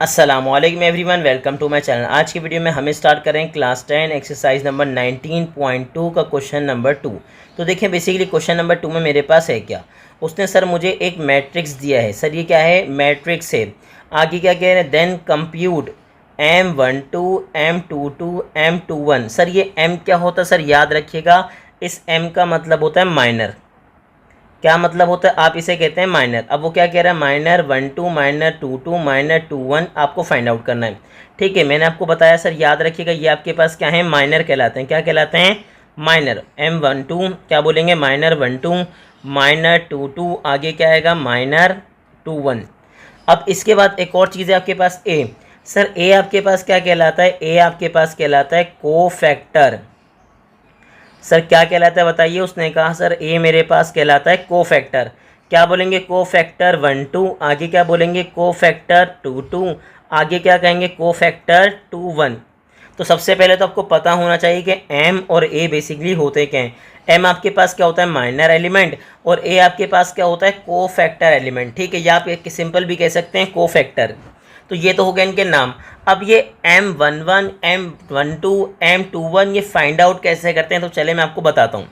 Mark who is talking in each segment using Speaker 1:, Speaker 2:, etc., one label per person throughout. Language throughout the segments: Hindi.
Speaker 1: अस्सलामुअलैकुम everyone, welcome to my channel. आज की वीडियो में हम स्टार्ट करें क्लास 10 एक्सरसाइज नंबर 19.2 का क्वेश्चन नंबर 2। तो देखिए बेसिकली क्वेश्चन नंबर 2 में मेरे पास है क्या, उसने सर मुझे एक मैट्रिक्स दिया है। सर ये क्या है, मैट्रिक्स है। आगे क्या कह रहे हैं, then compute M12 M22 M21। Sir ये M क्या होता है, सर याद रखिएगा, इस M का मतलब होता है माइनर। क्या मतलब होता है, आप इसे कहते हैं माइनर। अब वो क्या कह रहा है, माइनर 12 माइनर 22 माइनर 21 आपको फाइंड आउट करना है। ठीक है, मैंने आपको बताया सर, याद रखिएगा ये आपके पास क्या है, माइनर कहलाते हैं। क्या कहलाते हैं, माइनर। M12 क्या बोलेंगे, माइनर 12 माइनर 22, आगे क्या आएगा, माइनर 21। अब इसके बाद एक और चीज़ है आपके पास, ए। सर ए आपके पास क्या कहलाता है, ए आपके पास कहलाता है कोफैक्टर। सर क्या कहलाता है बताइए, उसने कहा सर ए मेरे पास कहलाता है कोफैक्टर। क्या बोलेंगे, कोफैक्टर 12, आगे क्या बोलेंगे, कोफैक्टर 22, आगे क्या कहेंगे, कोफैक्टर 21। तो सबसे पहले तो आपको पता होना चाहिए कि एम और ए बेसिकली होते क्या हैं। एम आपके पास क्या होता है, माइनर एलिमेंट, और ए आपके पास क्या होता है, कोफैक्टर एलिमेंट। ठीक है, या आप एक सिंपल भी कह सकते हैं कोफैक्टर। तो ये तो हो गए इनके नाम। अब ये M11 M12 M21 ये फाइंड आउट कैसे करते हैं, तो चले मैं आपको बताता हूँ।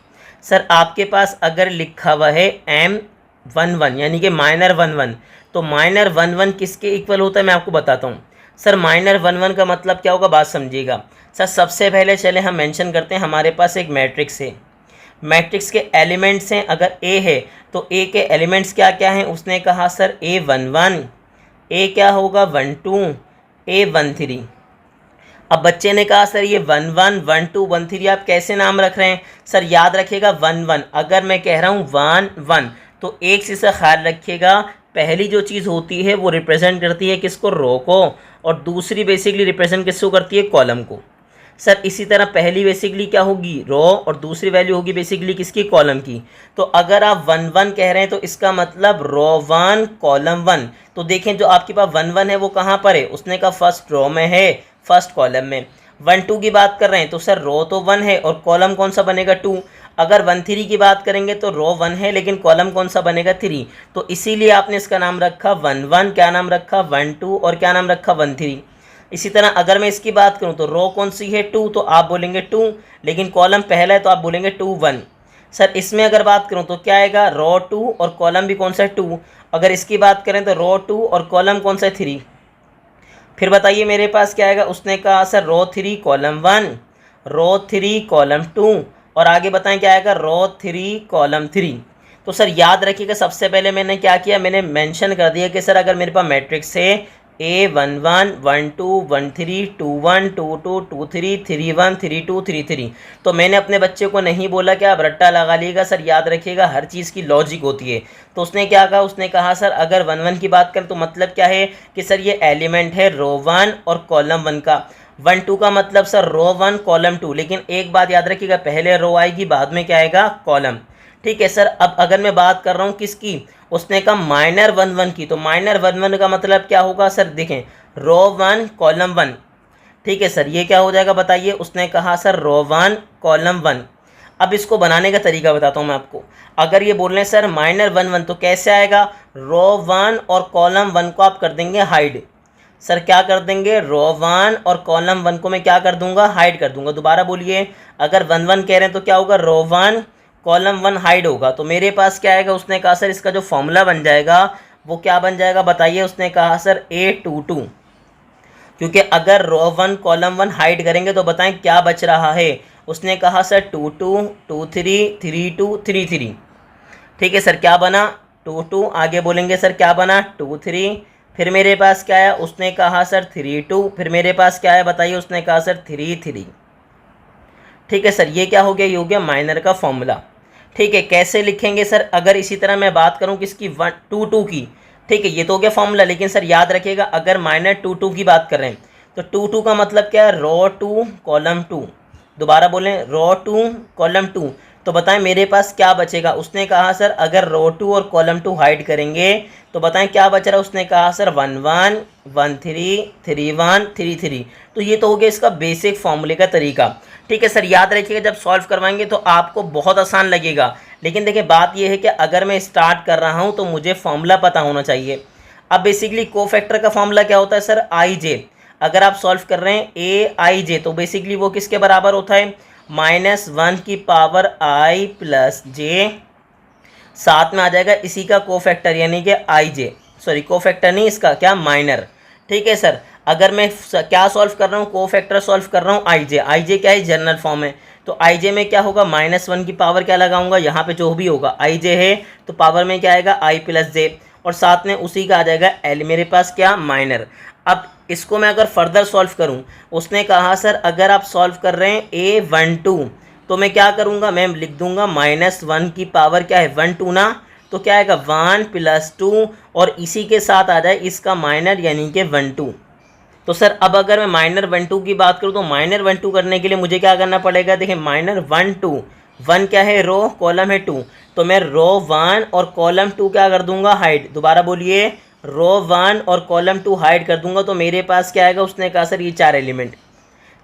Speaker 1: सर आपके पास अगर लिखा हुआ है M11 यानी कि माइनर 11, तो माइनर 11 किसके इक्वल होता है मैं आपको बताता हूँ। सर माइनर 11 का मतलब क्या होगा, बात समझिएगा। सर सबसे पहले चले हम मेंशन करते हैं, हमारे पास एक मैट्रिक्स है। मैट्रिक्स के एलिमेंट्स हैं, अगर ए है तो ए के एलिमेंट्स क्या क्या हैं। उसने कहा सर A11, ए क्या होगा 12, A13। अब बच्चे ने कहा सर ये 11 12 13 आप कैसे नाम रख रहे हैं। सर याद रखिएगा 11, अगर मैं कह रहा हूँ 1 1 तो एक चीज़ का ख्याल रखिएगा, पहली जो चीज़ होती है वो रिप्रेजेंट करती है किसको, रो को, और दूसरी बेसिकली रिप्रेजेंट किसको करती है, कॉलम को। सर इसी तरह पहली बेसिकली क्या होगी, रो, और दूसरी वैल्यू होगी बेसिकली किसकी, कॉलम की। तो अगर आप 1 1 कह रहे हैं तो इसका मतलब रो 1 कॉलम 1। तो देखें जो आपके पास 1 1 है वो कहाँ पर है, उसने कहा फर्स्ट रो में है, फर्स्ट कॉलम में। 1 2 की बात कर रहे हैं तो सर रो तो 1 है और कॉलम कौन सा बनेगा, 2। अगर 1 3 की बात करेंगे तो रो 1 है लेकिन कॉलम कौन सा बनेगा, 3। तो इसीलिए आपने इसका नाम रखा 1 1, क्या नाम रखा 1 2, और क्या नाम रखा 1 3। इसी तरह अगर मैं इसकी बात करूं तो रो कौन सी है, 2, तो आप बोलेंगे 2, लेकिन कॉलम पहला है तो आप बोलेंगे 2 1। सर इसमें अगर बात करूं तो क्या आएगा, रो 2 और कॉलम भी कौन सा है, 2। अगर इसकी बात करें तो रो 2 और कॉलम कौन सा है, 3। फिर बताइए मेरे पास क्या आएगा, उसने कहा सर रो 3 कॉलम 1, रो 3 कॉलम 2, और आगे बताएं क्या आएगा, रो 3 कॉलम 3। तो सर याद रखिएगा सबसे पहले मैंने क्या किया, मैंने मेंशन कर दिया कि सर अगर मेरे पास मैट्रिक्स है A11 12 13 21 22 23 31 32 33, तो मैंने अपने बच्चे को नहीं बोला कि आप रट्टा लगा लीजिएगा। सर याद रखिएगा हर चीज़ की लॉजिक होती है। तो उसने क्या कहा, उसने कहा सर अगर 1 1 की बात करें तो मतलब क्या है कि सर ये एलिमेंट है रो 1 और कॉलम 1 का। 1 2 का मतलब सर रो 1 कॉलम 2, लेकिन एक बात याद रखिएगा, पहले रो आएगी बाद में क्या आएगा, कॉलम। ठीक है सर, अब अगर मैं बात कर रहा हूँ किसकी, उसने कहा माइनर 1 1 की, तो माइनर 1 1 का मतलब क्या होगा, सर देखें रो 1 कॉलम 1। ठीक है सर, ये क्या हो जाएगा बताइए, उसने कहा सर रो 1 कॉलम 1। अब इसको बनाने का तरीका बताता हूँ मैं आपको। अगर ये बोल रहे हैं सर माइनर 1 1 तो कैसे आएगा, रो 1 और कॉलम 1 को आप कर देंगे हाइड। सर क्या कर देंगे, रो 1 और कॉलम 1 को मैं क्या कर दूंगा, हाइड कर दूंगा। दोबारा बोलिए, अगर 1 1 कह रहे हैं तो क्या होगा, रो 1 कॉलम 1 हाइड होगा। तो मेरे पास क्या आएगा, उसने कहा सर इसका जो फॉर्मूला बन जाएगा वो क्या बन जाएगा बताइए। उसने कहा सर A22, क्योंकि अगर रो 1 कॉलम 1 हाइड करेंगे तो बताएं क्या बच रहा है। उसने कहा सर 2 2 2 3 3 2 3 3। ठीक है सर, क्या बना 2 2, आगे बोलेंगे सर क्या बना 2 3। फिर मेरे पास क्या आया, उसने कहा सर 3 2। फिर मेरे पास क्या है बताइए, उसने कहा सर 3 3। ठीक है सर, ये क्या हो गया, ये हो गया माइनर का फॉर्मूला। ठीक है, कैसे लिखेंगे सर, अगर इसी तरह मैं बात करूं किसकी, 1 2 2 की। ठीक है, ये तो हो गया फॉर्मूला, लेकिन सर याद रखिएगा अगर माइनर 2 2 की बात कर रहे हैं तो 2 2 का मतलब क्या है, रो 2 कॉलम 2। दोबारा बोलें, रो 2 कॉलम 2। तो बताएं मेरे पास क्या बचेगा। उसने कहा सर अगर रो 2 और कॉलम 2 हाइड करेंगे तो बताएं क्या बच रहा है। उसने कहा सर 1 1 1 3 3 1 3 3। तो ये तो हो गया इसका बेसिक फॉर्मूले का तरीका। ठीक है सर, याद रखिएगा जब सॉल्व करवाएंगे तो आपको बहुत आसान लगेगा, लेकिन देखिए बात यह है कि अगर मैं स्टार्ट कर रहा हूं तो मुझे फॉर्मूला पता होना चाहिए। अब बेसिकली कोफैक्टर का फॉर्मूला क्या होता है सर, आई जे। अगर आप सॉल्व कर रहे हैं ए आई जे तो बेसिकली वो किसके बराबर होता है, -1 की पावर आई प्लस जे, साथ में आ जाएगा इसी का कोफैक्टर यानी कि आई जे, सॉरी कोफैक्टर नहीं इसका क्या माइनर। ठीक है सर, अगर मैं क्या सॉल्व कर रहा हूँ, कोफैक्टर सॉल्व कर रहा हूँ आई जे। आई जे क्या है, जनरल फॉर्म है। तो आई जे में क्या होगा, -1 की पावर क्या लगाऊंगा, यहाँ पे जो भी होगा आई जे है तो पावर में क्या आएगा आई प्लस जे, और साथ में उसी का आ जाएगा एल मेरे पास क्या माइनर। अब इसको मैं अगर फर्दर सॉल्व करूं, उसने कहा सर अगर आप सॉल्व कर रहे हैं A12 तो मैं क्या करूंगा, मैं लिख दूंगा -1 की पावर क्या है 1 2 ना, तो क्या आएगा 1 + 2 और इसी के साथ आ जाए इसका माइनर यानी कि 1 2। तो सर अब अगर मैं -1 2 की बात करूं तो -1 2 करने के लिए मुझे क्या करना पड़ेगा, देखिए -1 2, 1 क्या है रो, कॉलम है 2, तो मैं रो 1 और कॉलम 2 क्या कर दूंगा हाइड, दोबारा बोलिए रो 1 और कॉलम 2 हाइड कर दूंगा तो मेरे पास क्या आएगा, उसने कहा सर ये 4 एलिमेंट।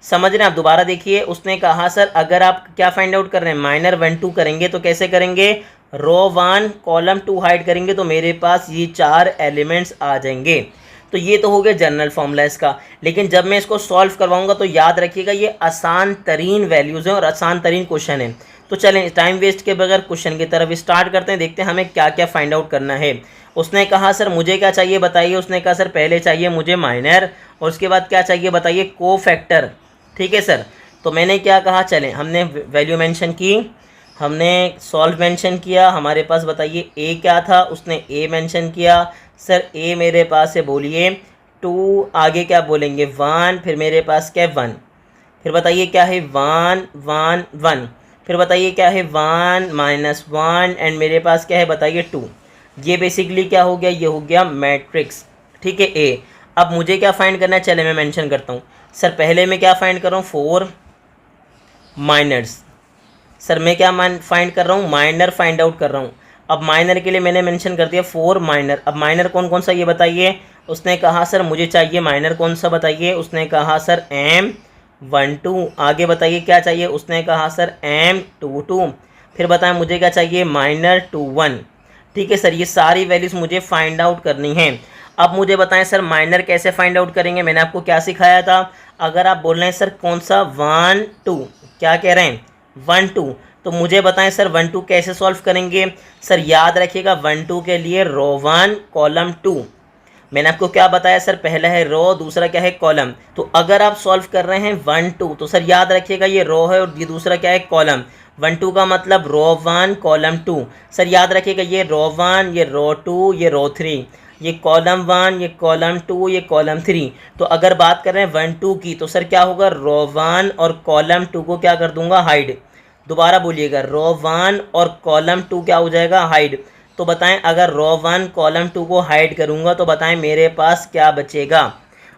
Speaker 1: समझ रहे हैं आप, दोबारा देखिए उसने कहा सर अगर आप क्या फाइंड आउट कर रहे हैं -1 2 करेंगे तो कैसे करेंगे, रो 1 कॉलम 2 हाइड करेंगे तो मेरे पास ये 4 एलिमेंट्स आ जाएंगे। तो ये तो हो गया जनरल फॉर्मूला इसका, लेकिन जब मैं इसको सॉल्व करवाऊंगा तो याद रखिएगा ये आसान तरीन वैल्यूज़ हैं और आसान तरीन क्वेश्चन है। तो चलें टाइम वेस्ट के बगैर क्वेश्चन की तरफ स्टार्ट करते हैं, देखते हैं हमें क्या क्या फाइंड आउट करना है। उसने कहा सर मुझे क्या चाहिए बताइए, उसने कहा सर पहले चाहिए मुझे माइनर और उसके बाद क्या चाहिए बताइए, कोफैक्टर। ठीक है सर, तो मैंने क्या कहा, चलें हमने वैल्यू मेंशन की, हमने सॉल्व मेंशन किया, हमारे पास बताइए ए क्या था, उसने ए मेंशन किया। सर ए मेरे पास है बोलिए 2, आगे क्या बोलेंगे 1, फिर मेरे पास क्या है 1, फिर बताइए क्या है 1 1 1, फिर बताइए क्या है 1 -1 एंड मेरे पास क्या है बताइए 2। ये बेसिकली क्या हो गया, ये हो गया मैट्रिक्स। ठीक है ए। अब मुझे क्या फाइंड करना है, चले मैं मेंशन करता हूँ। सर पहले मैं क्या फाइंड कर रहा हूँ, 4 माइनर्स। सर मैं क्या फाइंड कर रहा हूँ, माइनर फाइंड आउट कर रहा हूँ। अब माइनर के लिए मैंने मेंशन कर दिया 4 माइनर। अब माइनर कौन कौन सा ये बताइए, उसने कहा सर मुझे चाहिए माइनर कौन सा बताइए, उसने कहा सर M12। आगे बताइए क्या चाहिए, उसने कहा सर M22। फिर बताएं मुझे क्या चाहिए, -21। ठीक है सर, ये सारी वैल्यूज़ मुझे फाइंड आउट करनी है। अब मुझे बताएं सर माइनर कैसे फाइंड आउट करेंगे, मैंने आपको क्या सिखाया था। अगर आप बोल रहे हैं सर कौन सा 1 2, क्या कह रहे हैं 1 2, तो मुझे बताएं सर 1 2 कैसे सॉल्व करेंगे। सर याद रखिएगा 1 2 के लिए रो 1 कॉलम 2, मैंने आपको क्या बताया सर, पहला है रो दूसरा क्या है कॉलम। तो अगर आप सॉल्व कर रहे हैं 1 2 तो सर याद रखिएगा ये रो है और ये दूसरा क्या है कॉलम। 1 2 का मतलब रो 1 कॉलम 2। सर याद रखिएगा ये रो 1 ये रो 2 ये रो 3, ये कॉलम 1 ये कॉलम 2 ये कॉलम 3। तो अगर बात कर रहे हैं 1 2 की तो सर क्या होगा, रो 1 और कॉलम 2 को क्या कर दूंगा हाइड। दोबारा बोलिएगा रो 1 और कॉलम 2 क्या हो जाएगा हाइड। तो बताएं अगर रो 1 कॉलम 2 को हाइड करूंगा तो बताएं मेरे पास क्या बचेगा।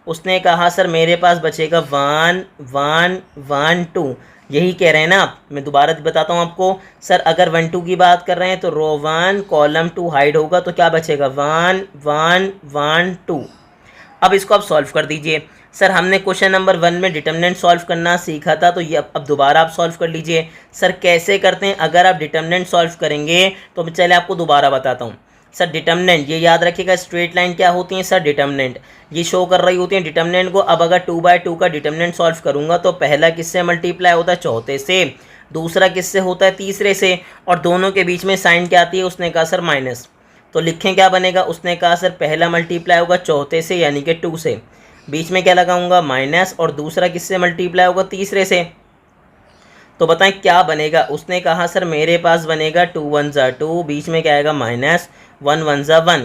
Speaker 1: उसने कहा सर मेरे पास बचेगा 1 1 1 2, यही कह रहे हैं ना आप। मैं दोबारा बताता हूँ आपको, सर अगर 1 2 की बात कर रहे हैं तो रो 1 कॉलम 2 हाइड होगा तो क्या बचेगा 1 1 1 2। अब इसको आप सॉल्व कर दीजिए। सर हमने क्वेश्चन नंबर 1 में डिटर्मिनेंट सॉल्व करना सीखा था, तो ये अब दोबारा आप सॉल्व कर लीजिए। सर कैसे करते हैं, अगर आप डिटर्मिनेंट सॉल्व करेंगे तो मैं चले आपको दोबारा बताता हूँ। सर डिटर्मिनेंट ये याद रखिएगा, स्ट्रेट लाइन क्या होती है सर, डिटर्मिनेंट ये शो कर रही होती है डिटर्मिनेंट को। अब अगर 2/2 का डिटर्मिनेंट सॉल्व करूँगा तो पहला किससे मल्टीप्लाई होता है, चौथे से, दूसरा किससे होता है, तीसरे से, और दोनों के बीच में साइन क्या आती है, उसने कहा सर माइनस। तो लिखें क्या बनेगा, उसने कहा सर पहला मल्टीप्लाई होगा चौथे से यानी कि 2 से, बीच में क्या लगाऊंगा माइनस, और दूसरा किससे मल्टीप्लाई होगा, तीसरे से। तो बताएं क्या बनेगा, उसने कहा सर मेरे पास बनेगा 2 1 ज़ा 2, बीच में क्या आएगा माइनस, 1 1 ज़ा 1,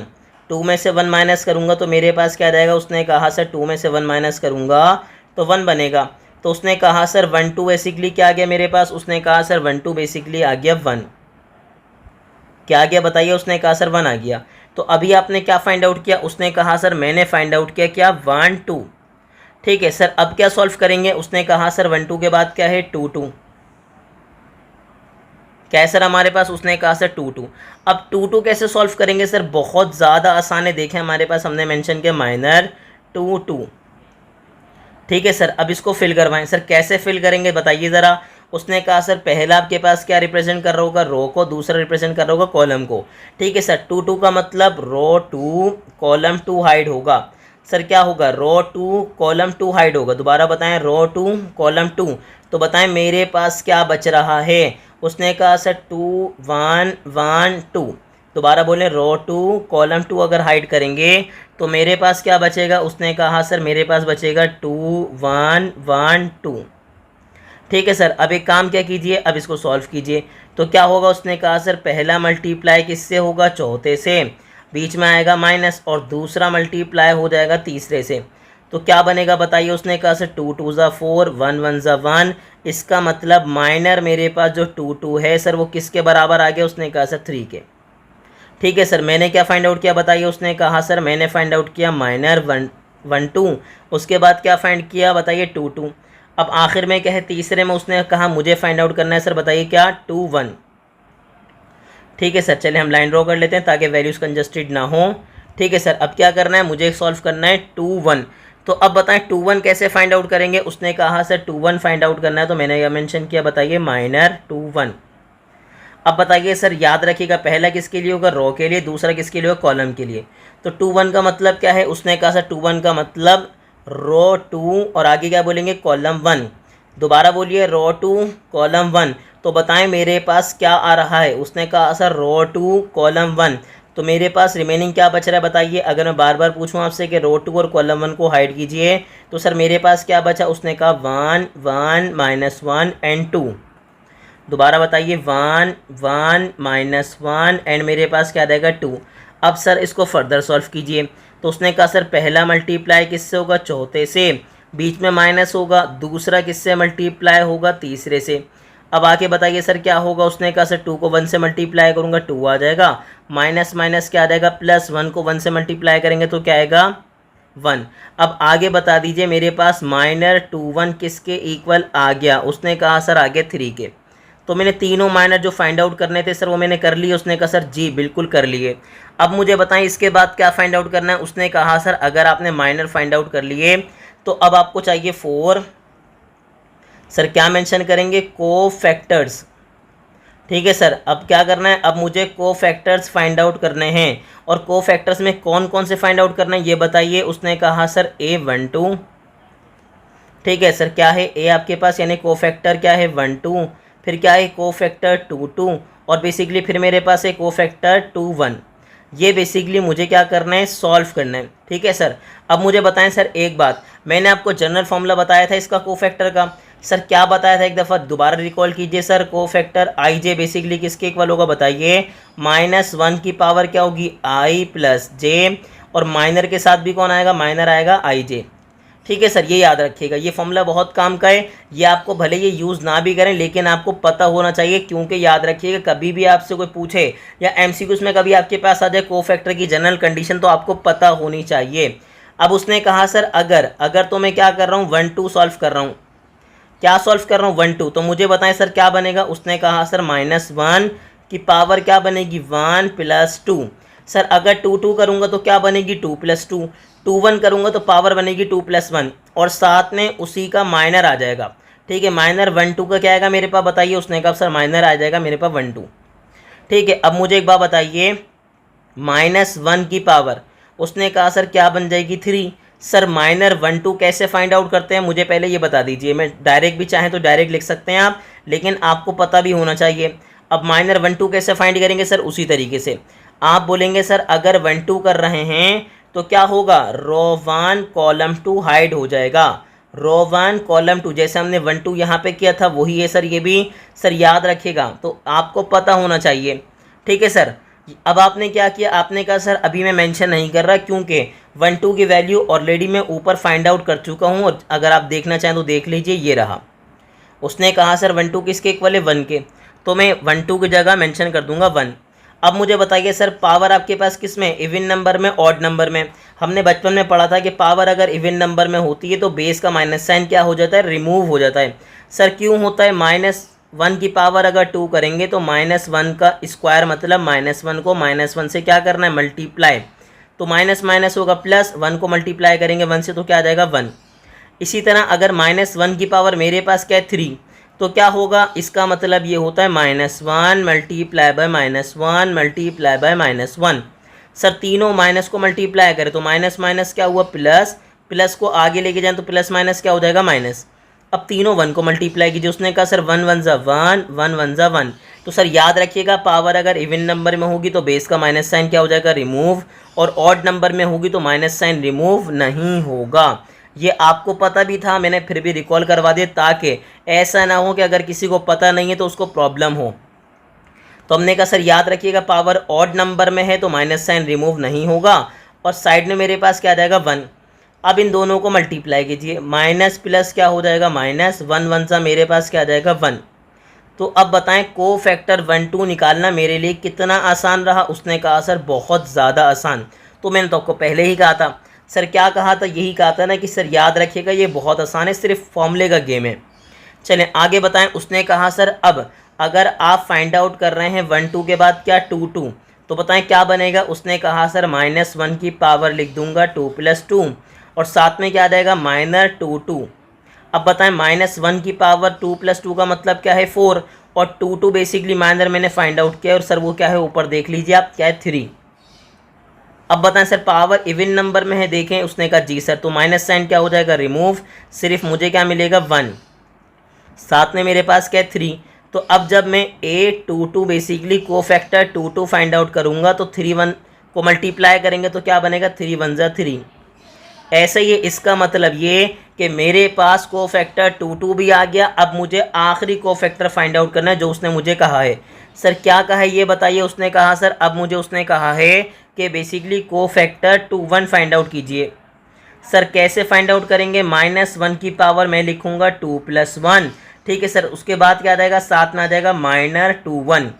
Speaker 1: 2 में से 1 माइनस करूंगा तो मेरे पास क्या जाएगा, उसने कहा सर 2 में से 1 माइनस करूंगा तो 1 बनेगा। तो उसने कहा सर 1 2 बेसिकली क्या आ गया मेरे पास, उसने कहा सर 1 2 बेसिकली आ गया 1, क्या आ गया बताइए, उसने कहा सर 1 आ गया। तो अभी आपने क्या फाइंड आउट किया, उसने कहा सर मैंने फाइंड आउट किया क्या 1 2। ठीक है सर, अब क्या सॉल्व करेंगे, उसने कहा सर 1 2 के बाद क्या है 2 2, क्या है सर हमारे पास, उसने कहा सर 2 2। अब 2 2 कैसे सॉल्व करेंगे सर, बहुत ज़्यादा आसान है, देखें हमारे पास हमने मेंशन किया माइनर 2 2। ठीक है सर, अब इसको फिल करवाएं। सर कैसे फिल करेंगे बताइए ज़रा। उसने कहा सर पहला आपके पास क्या रिप्रेजेंट कर रहा होगा, रो को, दूसरा रिप्रेजेंट कर रहा होगा कॉलम को। ठीक है सर, 2 2 का मतलब रो 2 कॉलम 2 हाइड होगा। सर क्या होगा, रो 2 कॉलम 2 हाइड होगा। दोबारा बताएं, रो 2 कॉलम 2। तो बताएं मेरे पास क्या बच रहा है। उसने कहा सर 2 1 1 2। दोबारा बोलें, रो 2 कॉलम 2 अगर हाइड करेंगे तो मेरे पास क्या बचेगा। उसने कहा सर मेरे पास बचेगा 2 1 1 2। ठीक है सर, अब एक काम क्या कीजिए, अब इसको सॉल्व कीजिए। तो क्या होगा, उसने कहा सर पहला मल्टीप्लाई किससे होगा, चौथे से, बीच में आएगा माइनस, और दूसरा मल्टीप्लाई हो जाएगा तीसरे से। तो क्या बनेगा बताइए। उसने कहा सर 2 2 ज़ा 4 1 1 ज़ा 1। इसका मतलब माइनर मेरे पास जो 2 2 है सर वो किसके बराबर आ गया। उसने कहा सर 3 के। ठीक है सर, मैंने क्या फाइंड आउट किया बताइए। उसने कहा सर मैंने फाइंड आउट किया माइनर 1 1 2। उसके बाद क्या फाइंड किया बताइए, 2 2। अब आखिर में क्या है, तीसरे में उसने कहा मुझे फाइंड आउट करना है सर, बताइए क्या, 2 1। ठीक है सर, चलिए हम लाइन ड्रॉ कर लेते हैं ताकि वैल्यूज कंजस्टेड ना हो। ठीक है सर, अब क्या करना है, मुझे सॉल्व करना है 2 1। तो अब बताएं 2 1 कैसे फाइंड आउट करेंगे। उसने कहा सर 2 1 फाइंड आउट करना है, तो मैंने यह मेंशन किया, बताइए माइनर 2 1। अब बताइए सर, याद रखिएगा पहला किसके लिए होगा, रो के लिए, दूसरा किसके लिए होगा, कॉलम के लिए। तो 2 1 का मतलब क्या है। उसने कहा सर 2 1 का मतलब रो 2 और आगे क्या बोलेंगे, कॉलम 1। दोबारा बोलिए, रो 2 कॉलम 1। तो बताएं मेरे पास क्या आ रहा है। उसने कहा सर रो 2 कॉलम 1। तो मेरे पास रिमेनिंग क्या बच रहा है बताइए। अगर मैं बार बार पूछूं आपसे कि रो 2 और कॉलम 1 को हाइड कीजिए तो सर मेरे पास क्या बचा। उसने कहा 1 1 -1 एंड 2। दोबारा बताइए, 1 1 -1 एंड मेरे पास क्या रहेगा, 2। अब सर इसको फर्दर सॉल्व कीजिए। तो उसने कहा सर पहला मल्टीप्लाई किससे होगा, चौथे से, बीच में माइनस होगा, दूसरा किससे मल्टीप्लाई होगा, तीसरे से। अब आके बताइए सर क्या होगा। उसने कहा सर 2 को 1 से मल्टीप्लाई करूँगा 2 आ जाएगा, माइनस माइनस क्या आ जाएगा प्लस, 1 को 1 से मल्टीप्लाई करेंगे तो क्या आएगा 1। अब आगे बता दीजिए मेरे पास माइनर 2 1 किसके इक्वल आ गया। उसने कहा सर आगे 3 के। तो मैंने तीनों माइनर जो फाइंड आउट करने थे सर वो मैंने कर लिए। उसने कहा सर जी बिल्कुल कर लिए। अब मुझे बताएं इसके बाद क्या फाइंड आउट करना है। उसने कहा सर अगर आपने माइनर फाइंड आउट कर लिए तो अब आपको चाहिए 4। सर क्या मेंशन करेंगे, कोफैक्टर्स। ठीक है सर, अब क्या करना है, अब मुझे कोफैक्टर्स फाइंड आउट करने हैं। और कोफैक्टर्स में कौन कौन से फाइंड आउट करना है ये बताइए। उसने कहा सर A12। ठीक है सर, क्या है ए आपके पास, यानी कोफैक्टर क्या है 1 2, फिर क्या है कोफैक्टर 2 2, और बेसिकली फिर मेरे पास है कोफैक्टर 2 1। ये बेसिकली मुझे क्या करना है, सॉल्व करना है। ठीक है सर, अब मुझे बताएं सर एक बात, मैंने आपको जनरल फॉर्मूला बताया था इसका कोफैक्टर का। सर क्या बताया था, एक दफ़ा दोबारा रिकॉल कीजिए सर। कोफैक्टर आई जे बेसिकली किसके इक्वल होगा बताइए, -1 की पावर क्या होगी i + j, और माइनर के साथ भी कौन आएगा, माइनर आएगा आई जे। ठीक है सर, ये याद रखिएगा, ये फॉर्मूला बहुत काम का है। ये आपको भले ये यूज़ ना भी करें लेकिन आपको पता होना चाहिए, क्योंकि याद रखिएगा कभी भी आपसे कोई पूछे या एमसीक्यूज़ में कभी आपके पास आ जाए कोफैक्टर की जनरल कंडीशन तो आपको पता होनी चाहिए। अब उसने कहा सर अगर तो मैं क्या कर रहा हूँ 1 2 सॉल्व कर रहा हूँ। क्या सॉल्व कर रहा हूँ 1 2, तो मुझे बताएं सर क्या बनेगा। उसने कहा सर -1 की पावर क्या बनेगी 1 + 2। सर अगर 2 2 करूँगा तो क्या बनेगी 2 + 2, 2 1 करूँगा तो पावर बनेगी 2 + 1, और साथ में उसी का माइनर आ जाएगा। ठीक है, माइनर 1 2 का क्या आएगा मेरे पास बताइए। उसने कहा सर माइनर आ जाएगा मेरे पास 1 2। ठीक है, अब मुझे एक बात बताइए, -1 की पावर उसने कहा सर क्या बन जाएगी 3। सर माइनर 1 2 कैसे फाइंड आउट करते हैं मुझे पहले ये बता दीजिए। मैं डायरेक्ट भी चाहें तो डायरेक्ट लिख सकते हैं आप, लेकिन आपको पता भी होना चाहिए। अब माइनर 1 2 कैसे फाइंड करेंगे सर, उसी तरीके से आप बोलेंगे सर अगर 1 2 कर रहे हैं तो क्या होगा, रो 1 कॉलम 2 हाइड हो जाएगा। रो 1 कॉलम 2 जैसे हमने 1 2 यहाँ पे किया था वही है सर ये भी। सर याद रखिएगा, तो आपको पता होना चाहिए। ठीक है सर, अब आपने क्या किया, आपने कहा सर अभी मैं मेंशन नहीं कर रहा क्योंकि 1 2 की वैल्यू ऑलरेडी मैं ऊपर फाइंड आउट कर चुका हूँ, और अगर आप देखना चाहें तो देख लीजिए, ये रहा। उसने कहा सर 1 2 किसके इक्वल है 1 के, तो मैं 1 2 की जगह मेंशन कर दूंगा 1। अब मुझे बताइए सर पावर आपके पास किस में, इवन नंबर में, ऑड नंबर में। हमने बचपन में पढ़ा था कि पावर अगर इवन नंबर में होती है तो बेस का माइनस साइन क्या हो जाता है, रिमूव हो जाता है। सर क्यों होता है, -1 की पावर अगर 2 करेंगे तो -1 का स्क्वायर मतलब -1 को -1 से क्या करना है, मल्टीप्लाई। तो माइनस माइनस होगा प्लस, 1 को मल्टीप्लाई करेंगे 1 से तो क्या आ जाएगा 1। इसी तरह अगर -1 की पावर मेरे पास क्या है 3, तो क्या होगा, इसका मतलब ये होता है -1 multiply by -1 multiply by -1। Sir तीनों माइनस को मल्टीप्लाई करें तो माइनस माइनस क्या हुआ प्लस, प्लस को आगे लेके जाए तो प्लस माइनस क्या हो जाएगा माइनस। अब तीनों 1 को मल्टीप्लाई कीजिए। उसने कहा सर 1 1 ज़ा 1 1 1 ज़ा 1। तो सर याद रखिएगा पावर अगर इवन नंबर में होगी तो बेस का माइनस साइन क्या हो जाएगा रिमूव, और ऑड नंबर में होगी तो माइनस साइन रिमूव नहीं होगा। ये आपको पता भी था, मैंने फिर भी रिकॉल करवा दिया ताकि ऐसा ना हो कि अगर किसी को पता नहीं है तो उसको प्रॉब्लम हो। तो हमने कहा सर याद रखिएगा पावर ऑड नंबर में है तो माइनस साइन रिमूव नहीं होगा, और साइड में मेरे पास क्या आ जाएगा 1। अब इन दोनों को मल्टीप्लाई कीजिए, माइनस प्लस क्या हो जाएगा माइनस, 1 1 सा मेरे पास क्या आ जाएगा 1। तो अब बताएं को फैक्टर 1 2 निकालना मेरे लिए कितना आसान रहा। उसने कहा सर बहुत ज़्यादा आसान। तो मैंने तो आपको पहले ही कहा था। सर क्या कहा था, यही कहा था ना कि सर याद रखिएगा ये बहुत आसान है, सिर्फ फॉर्मूले का गेम है। चलें आगे बताएं। उसने कहा सर अब अगर आप फाइंड आउट कर रहे हैं 1 2 के बाद क्या 2 2, तो बताएं क्या बनेगा। उसने कहा सर -1 की पावर लिख दूंगा 2 + 2, और साथ में क्या आ जाएगा -2 2। अब बताएं -1 की पावर 2 + 2 का मतलब क्या है 4, और 2 2 बेसिकली माइनर मैंने फाइंड आउट किया, और सर वो क्या है ऊपर देख लीजिए आप क्या है 3। अब बताएं सर पावर इवन नंबर में है, देखें। उसने कहा जी सर, तो माइनस साइन क्या हो जाएगा रिमूव, सिर्फ मुझे क्या मिलेगा 1, साथ में मेरे पास क्या है 3। तो अब जब मैं A2 2 बेसिकली को फैक्टर 2 2 फाइंड आउट करूंगा तो 3 1 को मल्टीप्लाई करेंगे तो क्या बनेगा 3 1 ज़ा 3। ऐसे ही इसका मतलब ये कि मेरे पास को फैक्टर 2 2 भी आ गया। अब मुझे आखिरी को फैक्टर फाइंड आउट करना है जो उसने मुझे कहा है। सर क्या कहा है ये बताइए। उसने कहा सर अब मुझे उसने कहा है कि बेसिकली को फैक्टर 2 1 फाइंड आउट कीजिए। सर कैसे फाइंड आउट करेंगे, -1 की पावर मैं लिखूंगा 2 + 1, ठीक है सर। उसके बाद क्या आ जाएगा, साथ में आ जाएगा -2 1।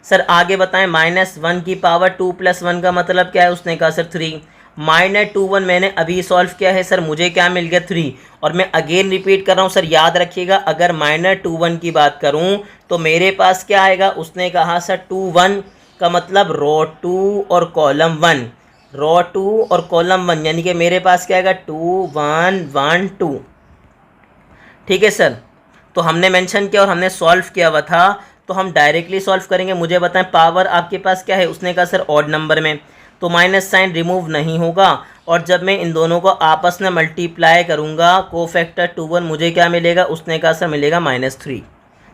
Speaker 1: सर आगे बताएं -1 की पावर 2 + 1 का मतलब क्या है। उसने कहा सर 3, -2 1 मैंने अभी सॉल्व किया है सर, मुझे क्या मिल गया 3। और मैं अगेन रिपीट कर रहा हूँ सर याद रखिएगा अगर -2 1 की बात करूँ तो मेरे पास क्या आएगा। उसने कहा सर 2 1 का मतलब रो 2 और कॉलम 1, रो 2 और कॉलम 1, यानी कि मेरे पास क्या आएगा 2 1 1 2, ठीक है सर। तो हमने मेंशन किया और हमने सॉल्व किया हुआ था, तो हम डायरेक्टली सॉल्व करेंगे। मुझे बताएं पावर आपके पास क्या है। उसने कहा सर ऑड नंबर में, तो माइनस साइन रिमूव नहीं होगा, और जब मैं इन दोनों को आपस में मल्टीप्लाई करूंगा को फैक्टर 2 1 मुझे क्या मिलेगा। उसने कहा सर मिलेगा -3।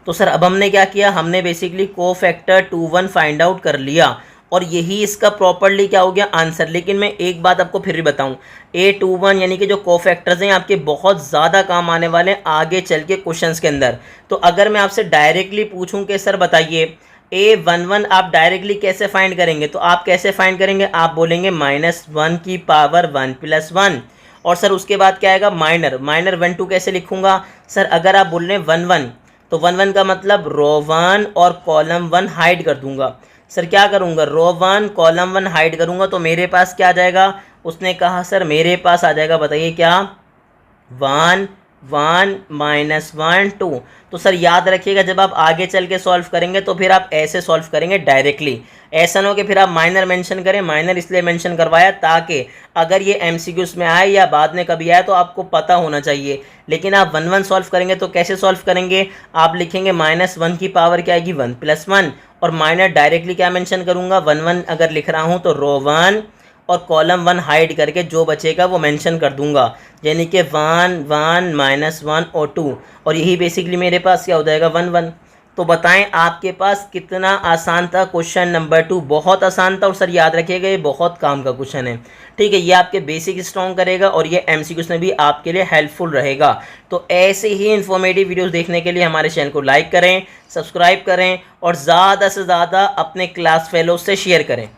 Speaker 1: तो सर अब हमने क्या किया, हमने बेसिकली को फैक्टर 2 1 फाइंड आउट कर लिया, और यही इसका प्रॉपर्ली क्या हो गया आंसर। लेकिन मैं एक बात आपको फिर भी बताऊं, A21 यानी कि जो कोफैक्टर्स हैं आपके बहुत ज़्यादा काम आने वाले हैं आगे चल के क्वेश्चंस के अंदर। तो अगर मैं आपसे डायरेक्टली पूछूं कि सर बताइए A11 आप डायरेक्टली कैसे फाइंड करेंगे, तो आप कैसे फाइंड करेंगे, आप बोलेंगे -1 की पावर 1 + 1, और सर उसके बाद क्या आएगा माइनर 1 2 कैसे लिखूंगा। सर अगर आप बोल रहे हैं 1 1 तो 1 1 का मतलब रो 1 और कॉलम 1 हाइड कर दूंगा। सर क्या करूंगा, रो 1 कॉलम 1 हाइड करूंगा तो मेरे पास क्या आ जाएगा। उसने कहा सर मेरे पास आ जाएगा बताइए क्या 1 1 -1 2। तो सर याद रखिएगा जब आप आगे चल के सॉल्व करेंगे तो फिर आप ऐसे सॉल्व करेंगे डायरेक्टली, ऐसा ना हो कि फिर आप माइनर मेंशन करें। माइनर इसलिए मेंशन करवाया ताकि अगर ये एमसीक्यूज में आए या बाद में कभी आए तो आपको पता होना चाहिए। लेकिन आप 1 1 सॉल्व करेंगे तो कैसे सॉल्व करेंगे, आप लिखेंगे -1 की पावर क्या आएगी 1 + 1, और माइनर डायरेक्टली क्या मेंशन करूंगा 1 1 अगर लिख रहा हूँ तो रो 1 और कॉलम 1 हाइड करके जो बचेगा वो मेंशन कर दूंगा, यानी कि 1 1 -1 और 2, और यही बेसिकली मेरे पास क्या हो जाएगा 1 1। तो बताएं आपके पास कितना आसान था क्वेश्चन नंबर 2, बहुत आसान था। और सर याद रखिएगा ये बहुत काम का क्वेश्चन है, ठीक है। ये आपके बेसिक स्ट्रॉन्ग करेगा और ये एमसीक्यूज में भी आपके लिए हेल्पफुल रहेगा। तो ऐसे ही इन्फॉर्मेटिव वीडियोस देखने के लिए हमारे चैनल को लाइक करें, सब्सक्राइब करें, और ज़्यादा से ज़्यादा अपने क्लास फेलोज से शेयर करें।